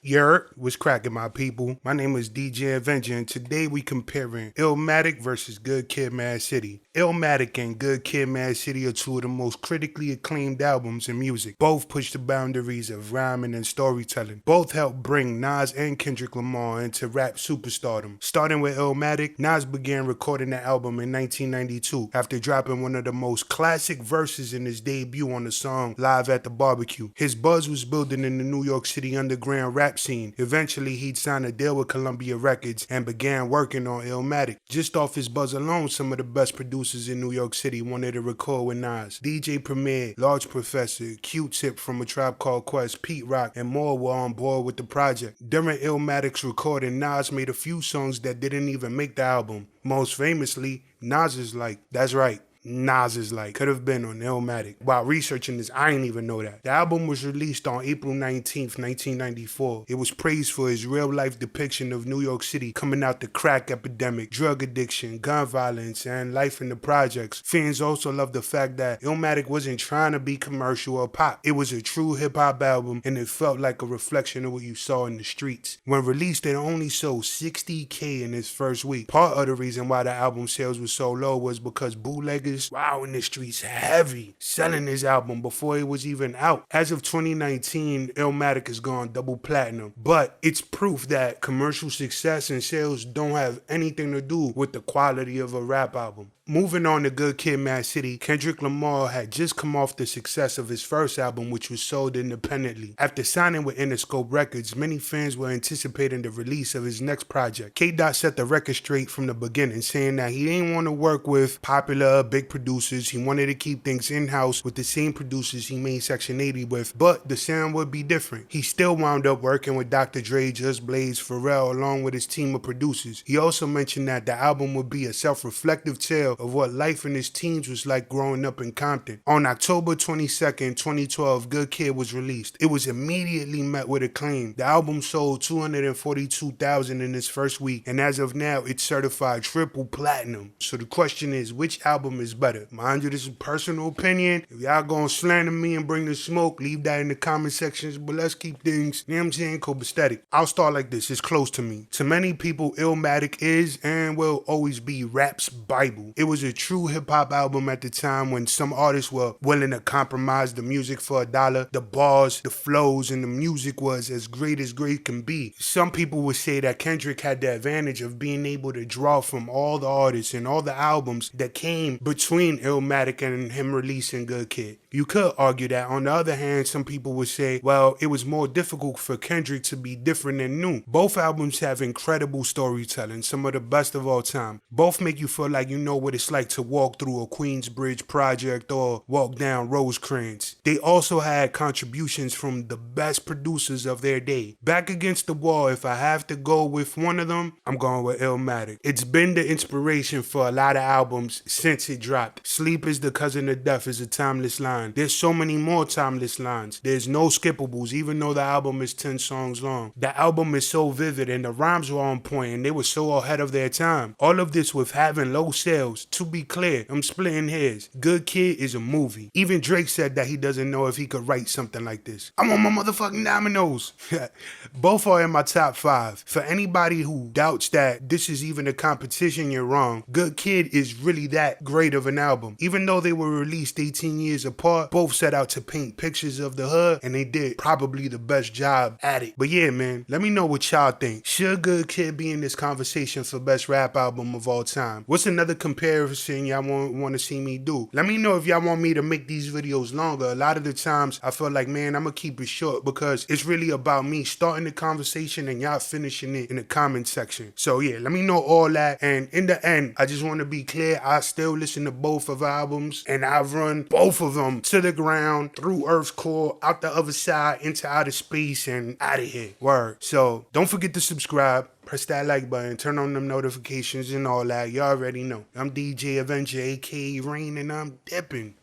What's cracking, my people? My name is DJAvenger, and today we comparing ILLMATIC versus Good Kid, M.A.A.D City. ILLMATIC and Good Kid, M.A.A.D City are two of the most critically acclaimed albums in music. Both push the boundaries of rhyming and storytelling. Both help bring Nas and Kendrick Lamar into rap superstardom. Starting with ILLMATIC, Nas began recording the album in 1992 after dropping one of the most classic verses in his debut on the song Live at the Barbecue. His buzz was building in the New York City underground rap scene. Eventually, he'd signed a deal with Columbia Records and began working on ILLMATIC. Just off his buzz alone, some of the best producers in New York City wanted to record with Nas. DJ Premier, Large Professor, Q-Tip from A Tribe Called Quest, Pete Rock, and more were on board with the project. During ILLMATIC's recording, Nas made a few songs that didn't even make the album. Most famously, Nas is Like. That's right. Nas is Like could have been on ILLMATIC. While researching this, I didn't even know that. The album was released on April 19th, 1994. It was praised for his real-life depiction of New York City coming out the crack epidemic, drug addiction, gun violence, and life in the projects. Fans also loved the fact that ILLMATIC wasn't trying to be commercial or pop. It was a true hip-hop album, and it felt like a reflection of what you saw in the streets. When released, it only sold 60K in its first week. Part of the reason why the album sales were so low was because bootleggers wow in the streets heavy selling his album before it was even out. As of 2019, ILLMATIC has gone double platinum, but it's proof that commercial success and sales don't have anything to do with the quality of a rap album. Moving on to Good Kid, M.A.A.D City, Kendrick Lamar had just come off the success of his first album, which was sold independently. After signing with Interscope Records, many fans were anticipating the release of his next project. K-Dot set the record straight from the beginning, saying that he didn't want to work with popular, big producers. He wanted to keep things in-house with the same producers he made Section 80 with, but the sound would be different. He still wound up working with Dr. Dre, Just Blaze, Pharrell, along with his team of producers. He also mentioned that the album would be a self-reflective tale of what life in his teens was like growing up in Compton. On October 22nd, 2012, Good Kid was released. It was immediately met with acclaim. The album sold 242,000 in its first week, and as of now, it's certified triple platinum. So the question is, which album is better? Mind you, this is a personal opinion. If y'all gonna slander me and bring the smoke, leave that in the comment sections, but let's keep things, you know what I'm saying, copacetic. I'll start like this. It's close to me. To many people, ILLMATIC is and will always be rap's Bible. It was a true hip-hop album at the time when some artists were willing to compromise the music for $1. The bars, the flows, and the music was as great can be. Some people would say that Kendrick had the advantage of being able to draw from all the artists and all the albums that came between ILLMATIC and him releasing Good Kid. You could argue that. On the other hand, some people would say, well, it was more difficult for Kendrick to be different and new. Both albums have incredible storytelling, some of the best of all time. Both make you feel like you know what it's like to walk through a Queensbridge project or walk down Rosecrans. They also had contributions from the best producers of their day. Back against the wall, if I have to go with one of them, I'm going with ILLMATIC. It's been the inspiration for a lot of albums since it dropped. Sleep is the cousin of death is a timeless line. There's so many more timeless lines. There's no skippables, even though the album is 10 songs long. The album is so vivid and the rhymes were on point and they were so ahead of their time. All of this with having low sales. To be clear, I'm splitting hairs. Good Kid is a movie. Even Drake said that he doesn't know if he could write something like this. I'm on my motherfucking dominoes. Both are in my top 5. For anybody who doubts that this is even a competition, you're wrong. Good Kid is really that great of an album. Even though they were released 18 years apart, both set out to paint pictures of the hood, and they did probably the best job at it. But yeah, man, let me know what y'all think. Should Good Kid be in this conversation for best rap album of all time? What's another comparison y'all want to see me do? Let me know if y'all want me to make these videos longer. A lot of the times I feel like, man, I'm gonna keep it short because it's really about me starting the conversation and y'all finishing it in the comment section. So yeah, let me know all that. And in the end, I just want to be clear, I still listen to both of albums and I've run both of them to the ground, through Earth's core, out the other side, into outer space, and out of here. Word. So don't forget to subscribe. Press that like button, turn on them notifications and all that. You already know. I'm DJ Avenger, aka Rain, and I'm dipping.